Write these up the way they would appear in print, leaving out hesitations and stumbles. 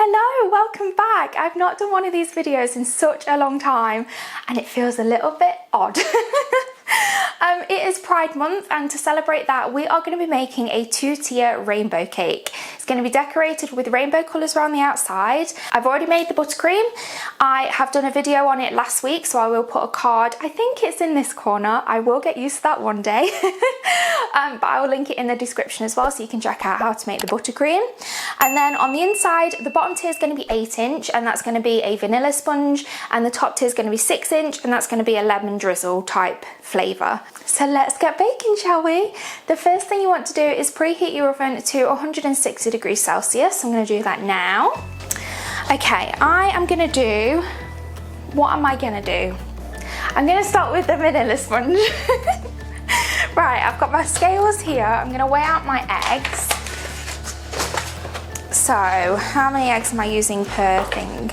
Hello, welcome back. I've not done one of these videos in such a long time and it feels a little bit odd. It is Pride Month, and to celebrate that we are going to be making a 2-tier rainbow cake. It's going to be decorated with rainbow colours around the outside. I've already made the buttercream. I have done a video on it last week, so I will put a card. I think it's in this corner. I will get used to that one day. But I will link it in the description as well, so you can check out how to make the buttercream. And then on the inside, the bottom tier is going to be 8-inch, and that's going to be a vanilla sponge, and the top tier is going to be 6-inch, and that's going to be a lemon drizzle type flavour. So let's get baking, shall we? The first thing you want to do is preheat your oven to 160 degrees Celsius. I'm going to do that now. Okay, I am going to do, what am I going to do? I'm going to start with the vanilla sponge. Right, I've got my scales here. I'm going to weigh out my eggs. So, how many eggs am I using per thing?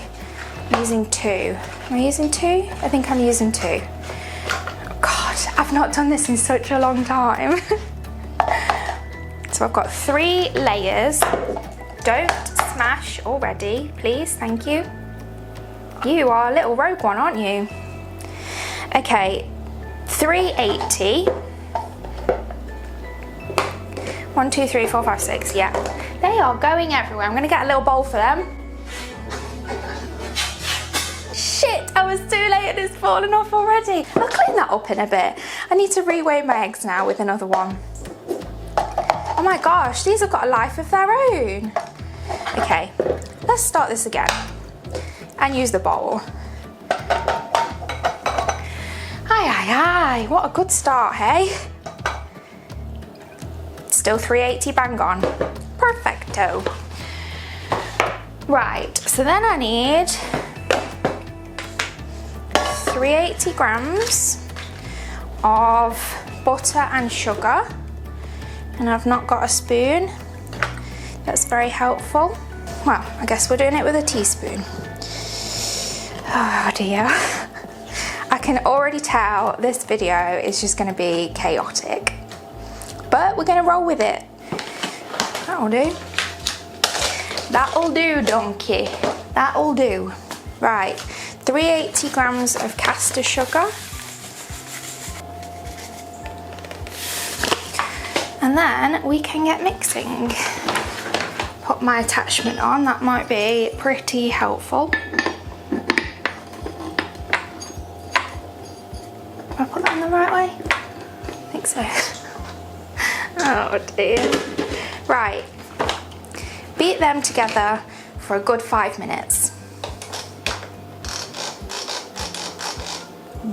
I'm using 2. Am I using 2? I think I'm using 2. God, I've not done this in such a long time. So I've got 3 layers. Don't smash already, please, thank you. You are a little rogue one, aren't you? Okay, 380. 1, 2, 3, 4, 5, 6, yeah. They are going everywhere. I'm gonna get a little bowl for them. Shit, I was too late and it's fallen off already. I'll clean that up in a bit. I need to reweigh my eggs now with another one. Oh my gosh, these have got a life of their own. Okay, let's start this again and use the bowl. Aye, what a good start, hey? Still 380 bang on. Perfecto. Right, so then I need 380 grams of butter and sugar, and I've not got a spoon. That's very helpful. Well, I guess we're doing it with a teaspoon. Oh dear. I can already tell this video is just going to be chaotic, but we're going to roll with it. That'll do. That'll do, donkey. That'll do. Right, 380 grams of caster sugar. And then we can get mixing. Put my attachment on, that might be pretty helpful. Have I put that in the right way? I think so. Oh dear. Right, beat them together for a good 5 minutes.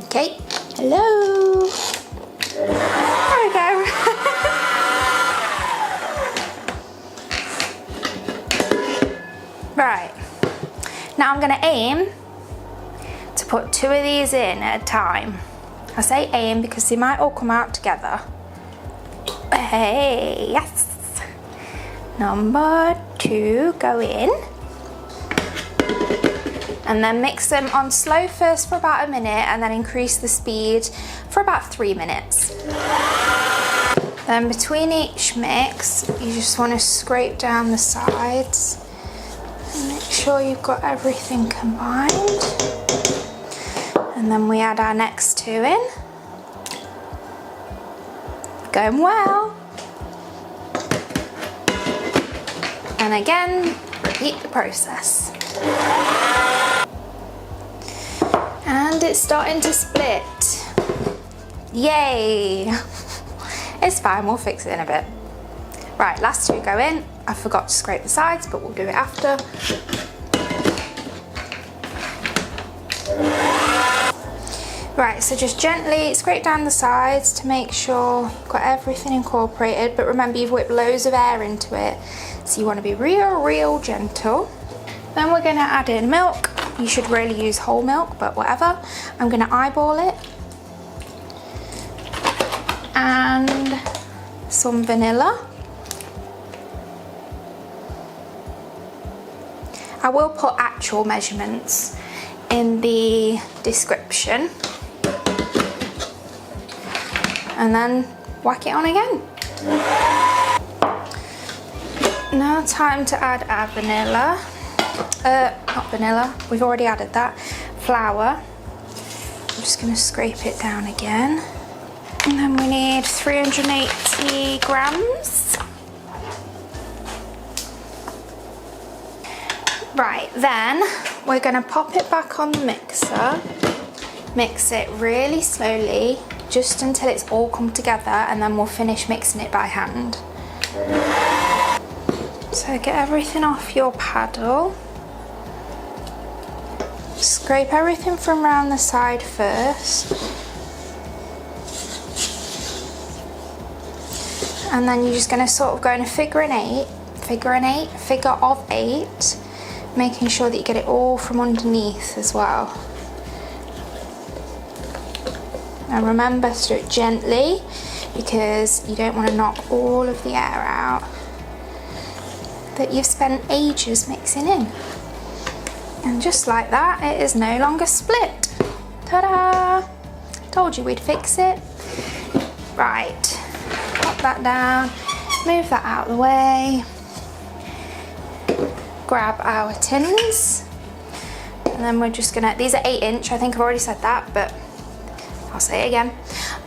Okay, hello. There we go. Right, now I'm gonna aim to put 2 of these in at a time. I say aim because they might all come out together. Hey, yes. Number 2, go in. And then mix them on slow first for about a minute, and then increase the speed for about 3 minutes. Then between each mix, you just want to scrape down the sides and make sure you've got everything combined. And then we add our next 2 in. Going well. And again, repeat the process. And it's starting to split. Yay! It's fine, we'll fix it in a bit. Right, last 2 go in. I forgot to scrape the sides, but we'll do it after. Right, so just gently scrape down the sides to make sure you've got everything incorporated, but remember you've whipped loads of air into it, so you want to be real gentle. Then we're going to add in milk. You should really use whole milk, but whatever. I'm going to eyeball it. And some vanilla. I will put actual measurements in the description. And then whack it on again. Now time to add our vanilla. Not vanilla, we've already added that. Flour. I'm just going to scrape it down again. And then we need 380 grams. Right, then we're going to pop it back on the mixer. Mix it really slowly, just until it's all come together, and then we'll finish mixing it by hand. So get everything off your paddle. Scrape everything from around the side first. And then you're just going to sort of go in a figure of eight, making sure that you get it all from underneath as well. And remember to do it gently, because you don't want to knock all of the air out that you've spent ages mixing in. And just like that, it is no longer split. Ta-da! Told you we'd fix it. Right, pop that down, move that out of the way. Grab our tins. And then we're just gonna, these are 8-inch, I think I've already said that, but I'll say it again.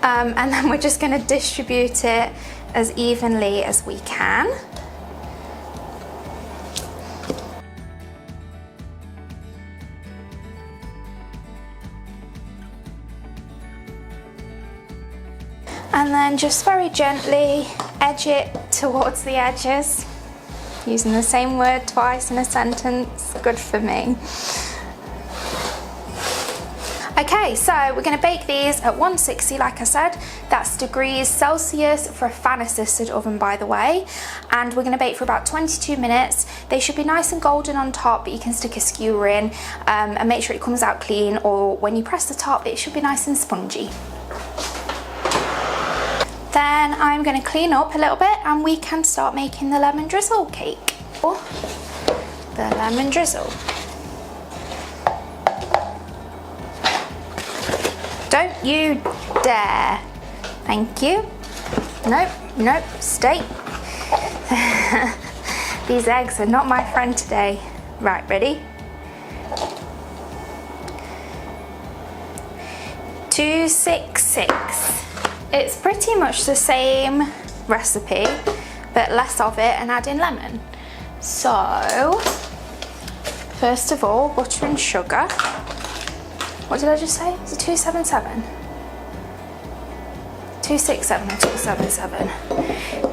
And then we're just gonna distribute it as evenly as we can. And then just very gently edge it towards the edges. Using the same word twice in a sentence, good for me. Okay, so we're going to bake these at 160, like I said. That's degrees Celsius for a fan assisted oven, by the way. And we're going to bake for about 22 minutes. They should be nice and golden on top, but you can stick a skewer in and make sure it comes out clean, or when you press the top, it should be nice and spongy. Then I'm going to clean up a little bit and we can start making the lemon drizzle cake. The lemon drizzle. Don't you dare. Thank you. Nope, nope, stay. These eggs are not my friend today. Right, ready? 266. It's pretty much the same recipe, but less of it and add in lemon. So, first of all, butter and sugar. What did I just say? Is it 277? 267 or 277?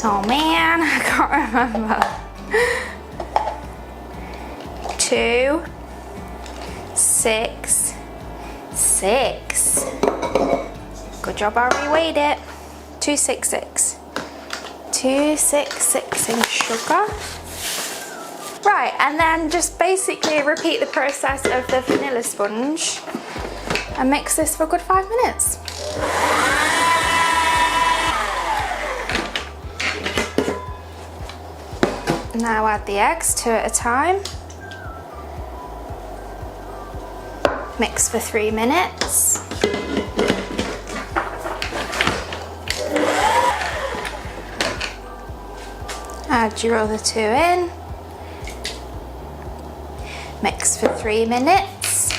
Oh man, I can't remember. 266. Good job, I reweighed it. 266. 266 in sugar. Right, and then just basically repeat the process of the vanilla sponge and mix this for a good 5 minutes. Now add the eggs 2 at a time. Mix for 3 minutes. Add your other 2 in. Mix for 3 minutes.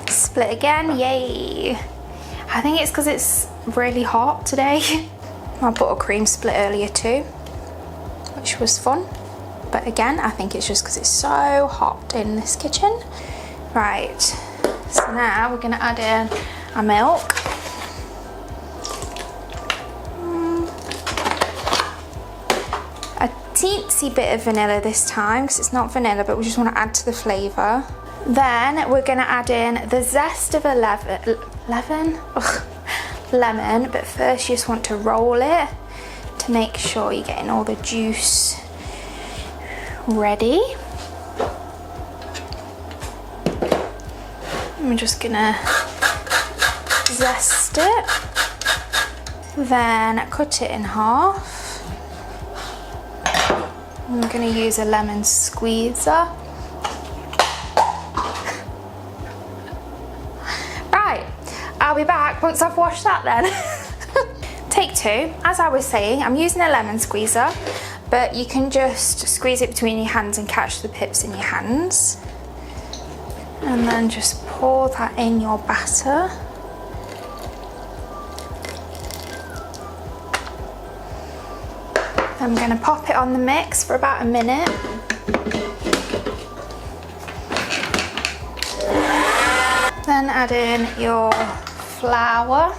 Split again, yay. I think it's because it's really hot today. My buttercream split earlier too, which was fun. But again, I think it's just because it's so hot in this kitchen. Right, so now we're gonna add in our milk. A teensy bit of vanilla this time, because it's not vanilla, but we just want to add to the flavour. Then we're going to add in the zest of a lemon, but first you just want to roll it to make sure you're getting all the juice ready. I'm just going to zest it, then cut it in half. I'm going to use a lemon squeezer. Right, I'll be back once I've washed that then. Take 2. As I was saying, I'm using a lemon squeezer, but you can just squeeze it between your hands and catch the pips in your hands. And then just pour that in your batter. I'm going to pop it on the mix for about a minute. Then add in your flour.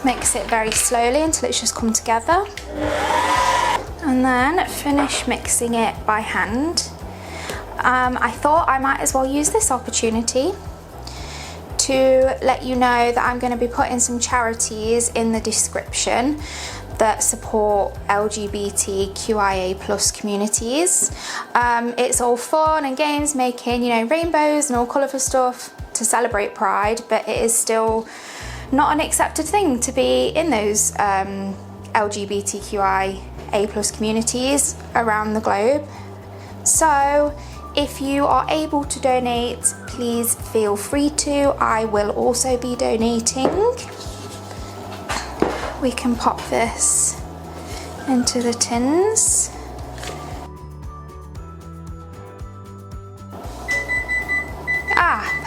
Mix it very slowly until it's just come together. And then finish mixing it by hand. I thought I might as well use this opportunity to let you know that I'm going to be putting some charities in the description that support LGBTQIA+ communities. It's all fun and games, making, you know, rainbows and all colourful stuff to celebrate Pride, but it is still not an accepted thing to be in those LGBTQIA+ communities around the globe. So if you are able to donate, please feel free to. I will also be donating. We can pop this into the tins.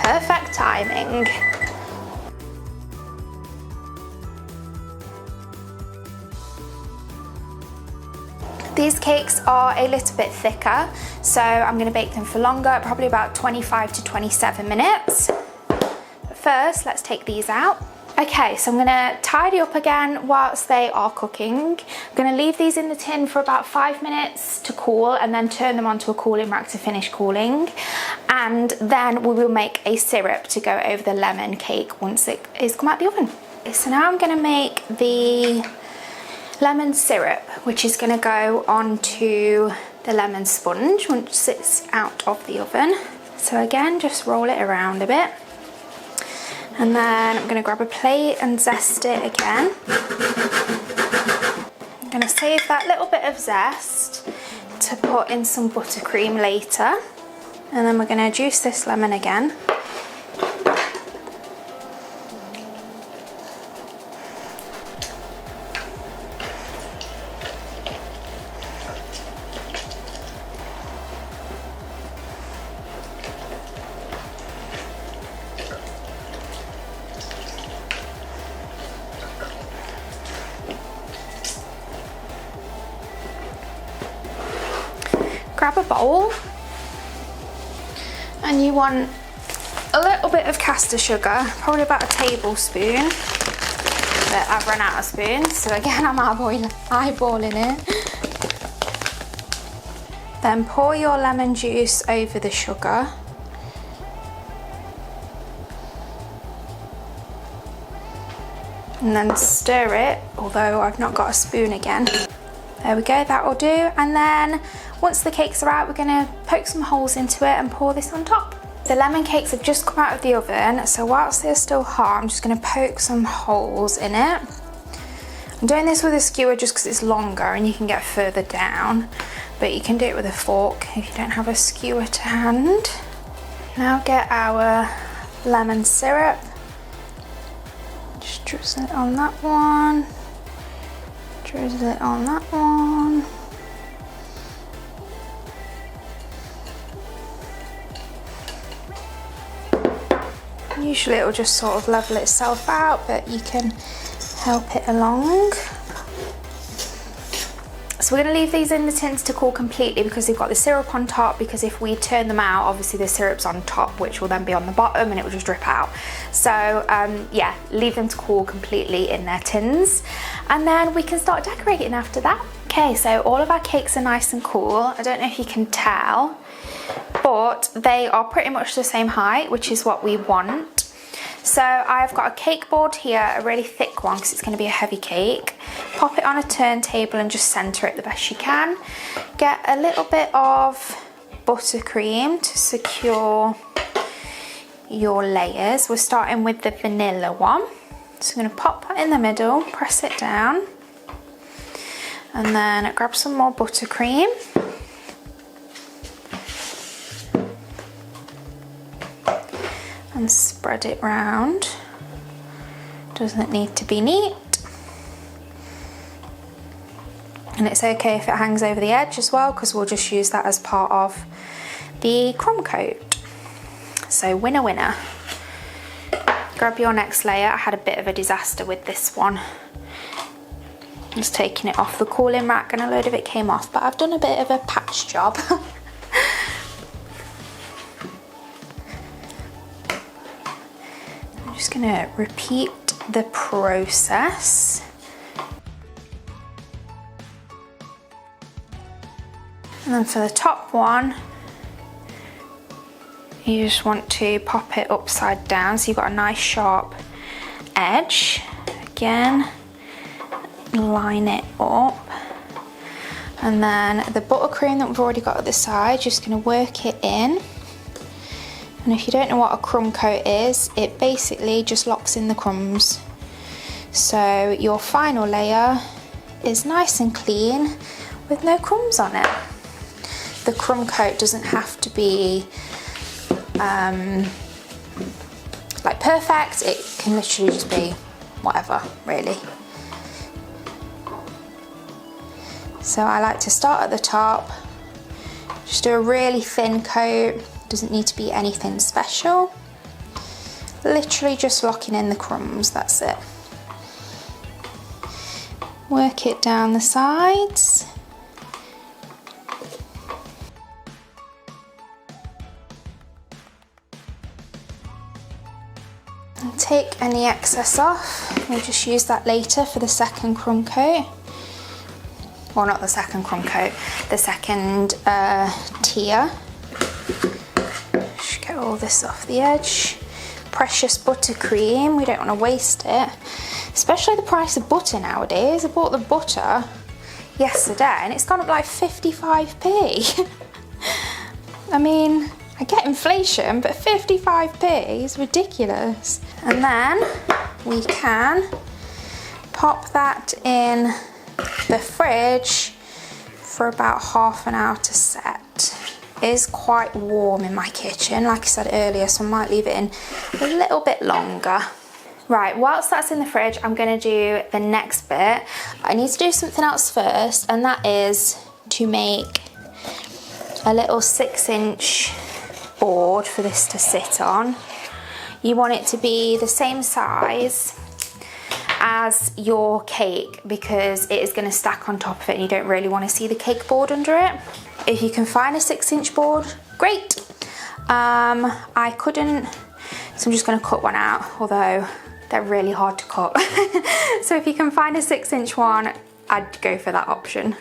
Perfect timing. These cakes are a little bit thicker, so I'm going to bake them for longer, probably about 25 to 27 minutes. But first, let's take these out. Okay, so I'm going to tidy up again whilst they are cooking. I'm going to leave these in the tin for about 5 minutes to cool and then turn them onto a cooling rack to finish cooling. And then we will make a syrup to go over the lemon cake once it is come out the oven. So now I'm going to make the lemon syrup, which is going to go onto the lemon sponge once it's out of the oven. So again, just roll it around a bit. And then I'm going to grab a plate and zest it again. I'm going to save that little bit of zest to put in some buttercream later. And then we're going to juice this lemon again. Grab a bowl and you want a little bit of caster sugar, probably about a tablespoon, but I've run out of spoons, so again I'm eyeballing it. Then pour your lemon juice over the sugar. And then stir it, although I've not got a spoon again. There we go, that will do. And then once the cakes are out, we're gonna poke some holes into it and pour this on top. The lemon cakes have just come out of the oven, so whilst they're still hot, I'm just gonna poke some holes in it. I'm doing this with a skewer just because it's longer and you can get further down, but you can do it with a fork if you don't have a skewer to hand. Now get our lemon syrup. Just drizzle it on that one. Drizzle it on that one. Usually it will just sort of level itself out, but you can help it along. So we're going to leave these in the tins to cool completely because they've got the syrup on top, because if we turn them out, obviously the syrup's on top, which will then be on the bottom and it will just drip out. So yeah, leave them to cool completely in their tins and then we can start decorating after that. Okay, so all of our cakes are nice and cool. I don't know if you can tell, but they are pretty much the same height, which is what we want. So I've got a cake board here, a really thick one because it's going to be a heavy cake. Pop it on a turntable and just centre it the best you can. Get a little bit of buttercream to secure your layers. We're starting with the vanilla one. So I'm going to pop that in the middle, press it down, and then grab some more buttercream. And spread it round. Doesn't need to be neat. And it's okay if it hangs over the edge as well, because we'll just use that as part of the crumb coat. So winner, winner. Grab your next layer. I had a bit of a disaster with this one. Just taking it off the cooling rack and a load of it came off, but I've done a bit of a patch job. I'm just gonna repeat the process. And then for the top one, you just want to pop it upside down so you've got a nice sharp edge. Again, line it up. And then the buttercream that we've already got at the side, just gonna work it in. And if you don't know what a crumb coat is, it basically just locks in the crumbs. So your final layer is nice and clean with no crumbs on it. The crumb coat doesn't have to be like perfect, it can literally just be whatever, really. So I like to start at the top, just do a really thin coat, doesn't need to be anything special. Literally just locking in the crumbs, that's it. Work it down the sides. And take any excess off. We'll just use that later for the second crumb coat. Well, not the second crumb coat, the second tier. Just get all this off the edge. Precious buttercream, we don't want to waste it. Especially the price of butter nowadays. I bought the butter yesterday and it's gone up like 55p. I mean, I get inflation, but 55p is ridiculous. And then we can pop that in the fridge for about half an hour to set. It is quite warm in my kitchen, like I said earlier, so I might leave it in a little bit longer. Right, whilst that's in the fridge, I'm gonna do the next bit. I need to do something else first, and that is to make a little 6-inch board for this to sit on. You want it to be the same size as your cake because it is going to stack on top of it and you don't really want to see the cake board under it. If you can find a 6-inch board, great. I couldn't, so I'm just going to cut one out, although they're really hard to cut. So if you can find a 6-inch one, I'd go for that option.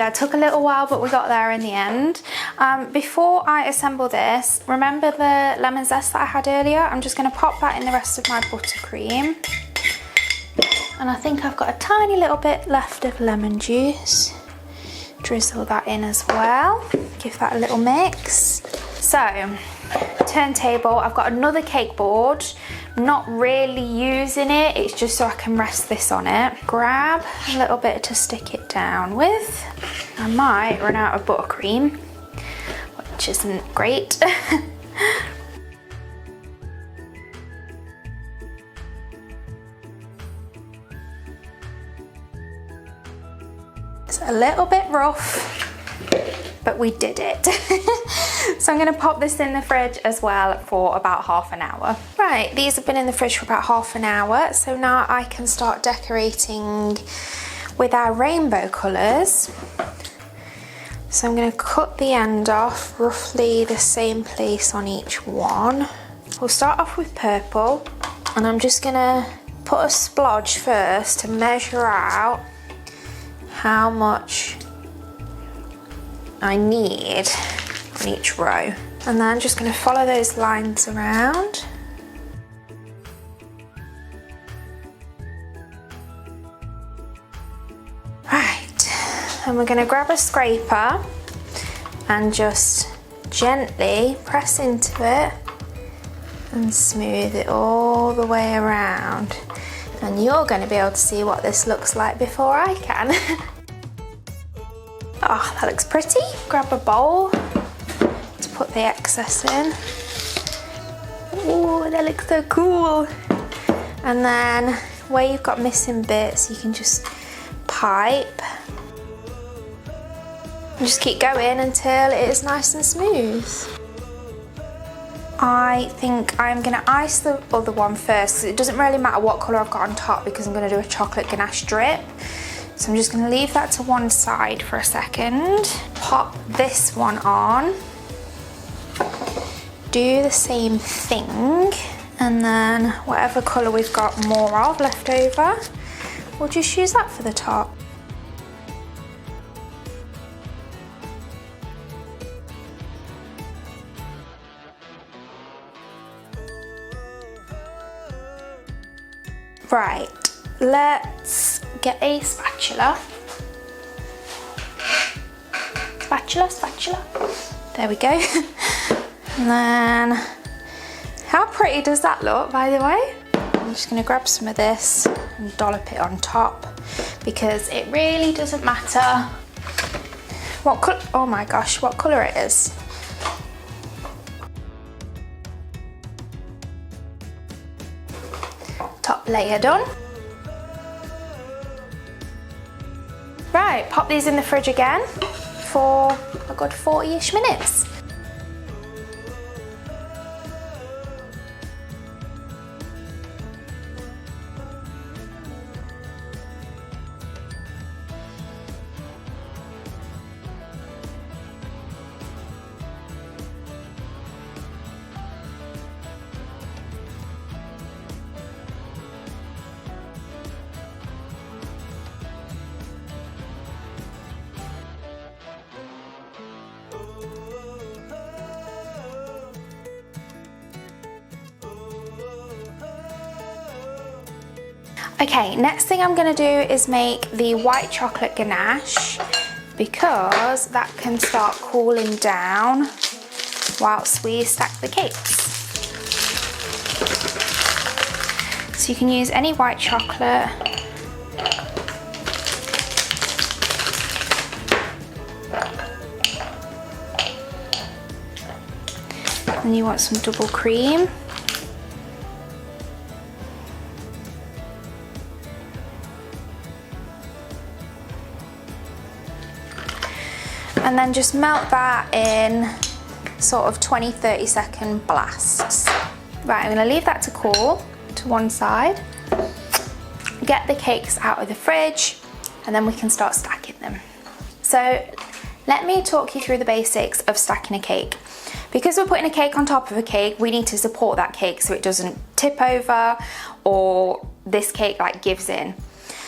It took a little while, but we got there in the end. Before I assemble this, remember the lemon zest that I had earlier? I'm just going to pop that in the rest of my buttercream. And I think I've got a tiny little bit left of lemon juice. Drizzle that in as well. Give that a little mix. So, turntable, I've got another cake board. Not really using it, it's just so I can rest this on it. Grab a little bit to stick it down with. I might run out of buttercream, which isn't great. It's a little bit rough, but we did it. So I'm gonna pop this in the fridge as well for about half an hour. Right, these have been in the fridge for about half an hour, so now I can start decorating with our rainbow colours. So I'm gonna cut the end off roughly the same place on each one. We'll start off with purple, and I'm just gonna put a splodge first to measure out how much I need on each row. And then just going to follow those lines around. Right, and we're going to grab a scraper and just gently press into it and smooth it all the way around. And you're going to be able to see what this looks like before I can. Oh, that looks pretty. Grab a bowl put the excess in. Oh, that looks so cool. And then where you've got missing bits, you can just pipe. And just keep going until it is nice and smooth. I think I'm gonna ice the other one first. It doesn't really matter what colour I've got on top because I'm gonna do a chocolate ganache drip. So I'm just gonna leave that to one side for a second. Pop this one on. Do the same thing. And then whatever colour we've got more of left over, we'll just use that for the top. Right, let's get a spatula. Spatula. There we go. And then, how pretty does that look, by the way? I'm just gonna grab some of this and dollop it on top because it really doesn't matter what colour, oh my gosh, what colour it is. Top layer done. Right, pop these in the fridge again for a good 40-ish minutes. Okay, next thing I'm gonna do is make the white chocolate ganache because that can start cooling down whilst we stack the cakes. So you can use any white chocolate. And you want some double cream. And then just melt that in sort of 20-30 second blasts. Right, I'm gonna leave that to cool to one side. Get the cakes out of the fridge and then we can start stacking them. So let me talk you through the basics of stacking a cake. Because we're putting a cake on top of a cake, we need to support that cake so it doesn't tip over or this cake like gives in.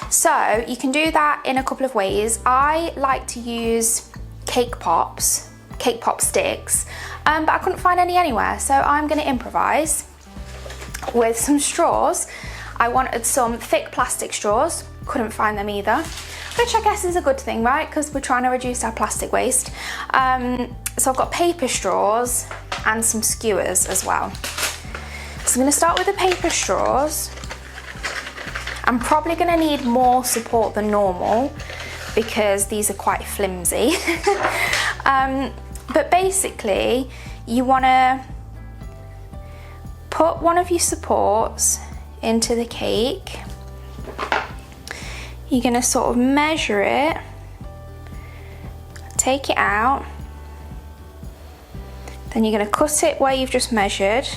So you can do that in a couple of ways. I like to use cake pop sticks, but I couldn't find any anywhere, so I'm going to improvise with some straws. I wanted some thick plastic straws, couldn't find them either, which I guess is a good thing, right? Because we're trying to reduce our plastic waste. So I've got paper straws and some skewers as well. So I'm going to start with the paper straws. I'm probably going to need more support than normal because these are quite flimsy. But basically, you want to put one of your supports into the cake. You're going to sort of measure it, take it out, then you're going to cut it where you've just measured,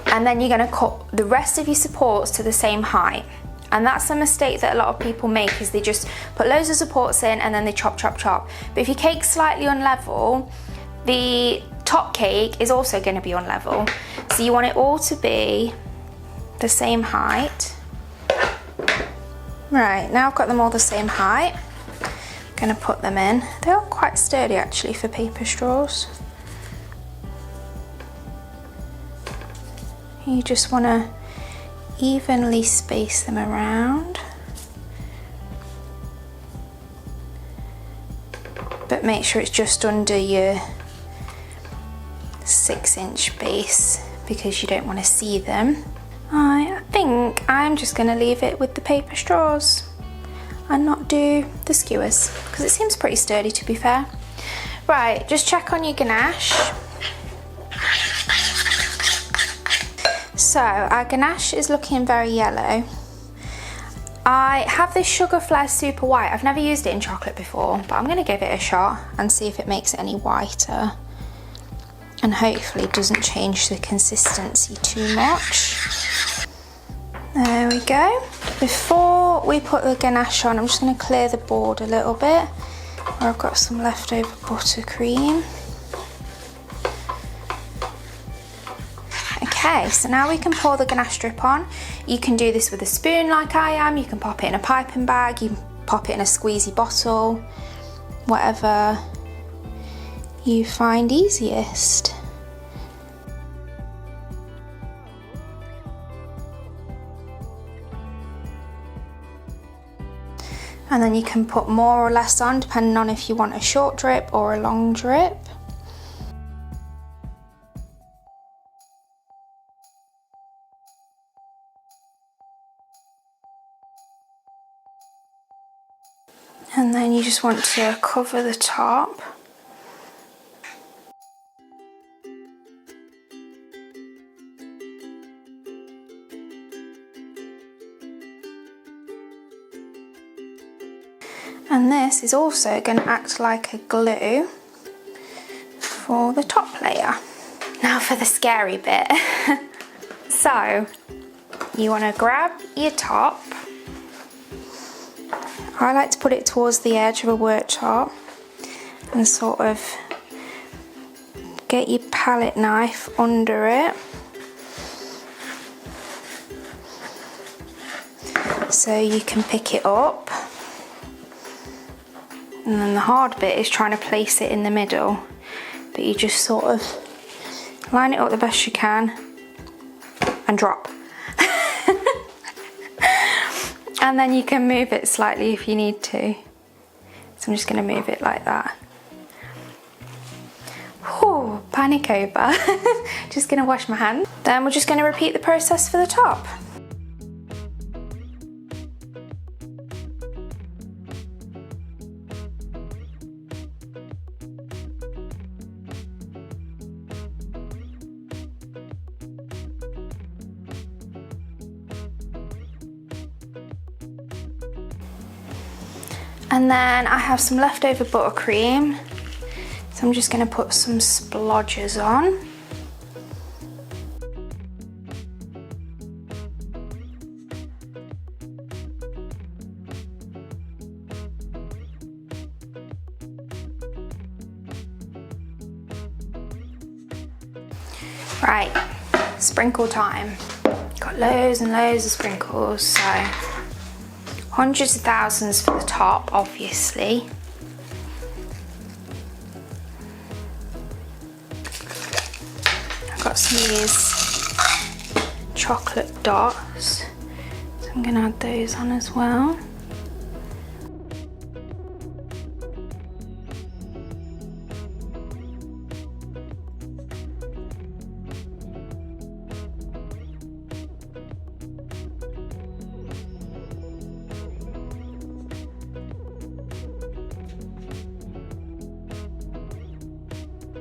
and then you're going to cut the rest of your supports to the same height. And that's a mistake that a lot of people make, is they just put loads of supports in and then they chop. But if your cake's slightly unlevel, the top cake is also going to be unlevel. So you want it all to be the same height. Right, now I've got them all the same height. I'm going to put them in. They're all quite sturdy actually for paper straws. You just want to evenly space them around, but make sure it's just under your 6-inch base because you don't want to see them. I think I'm just going to leave it with the paper straws and not do the skewers because it seems pretty sturdy, to be fair. Right, just check on your ganache. So our ganache is looking very yellow. I have this Sugar Flare Super White. I've never used it in chocolate before, but I'm gonna give it a shot and see if it makes it any whiter. And hopefully it doesn't change the consistency too much. There we go. Before we put the ganache on, I'm just gonna clear the board a little bit, where I've got some leftover buttercream. Okay, so now we can pour the ganache strip on. You can do this with a spoon like I am, you can pop it in a piping bag, you can pop it in a squeezy bottle, whatever you find easiest. And then you can put more or less on depending on if you want a short drip or a long drip. And then you just want to cover the top. And this is also going to act like a glue for the top layer. Now for the scary bit. So you want to grab your top. I like to put it towards the edge of a worktop and sort of get your palette knife under it. So you can pick it up. And then the hard bit is trying to place it in the middle. But you just sort of line it up the best you can and drop. And then you can move it slightly if you need to. So I'm just going to move it like that. Whew, panic over. Just going to wash my hands. Then we're just going to repeat the process for the top. And then I have some leftover buttercream, so I'm just going to put some splodges on. Right, sprinkle time. Got loads and loads of sprinkles, so hundreds of thousands for the top, obviously. I've got some of these chocolate dots, so I'm going to add those on as well.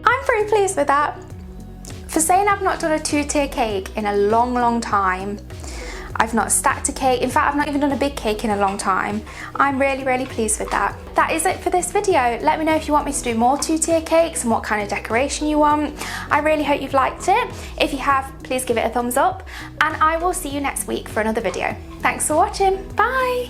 I'm very pleased with that. For saying I've not done a 2-tier cake in a long time, I've not stacked a cake, in fact I've not even done a big cake in a long time, I'm really pleased with that. That is it for this video. Let me know if you want me to do more 2-tier cakes and what kind of decoration you want. I really hope you've liked it. If you have, please give it a thumbs up, and I will see you next week for another video. Thanks for watching, bye!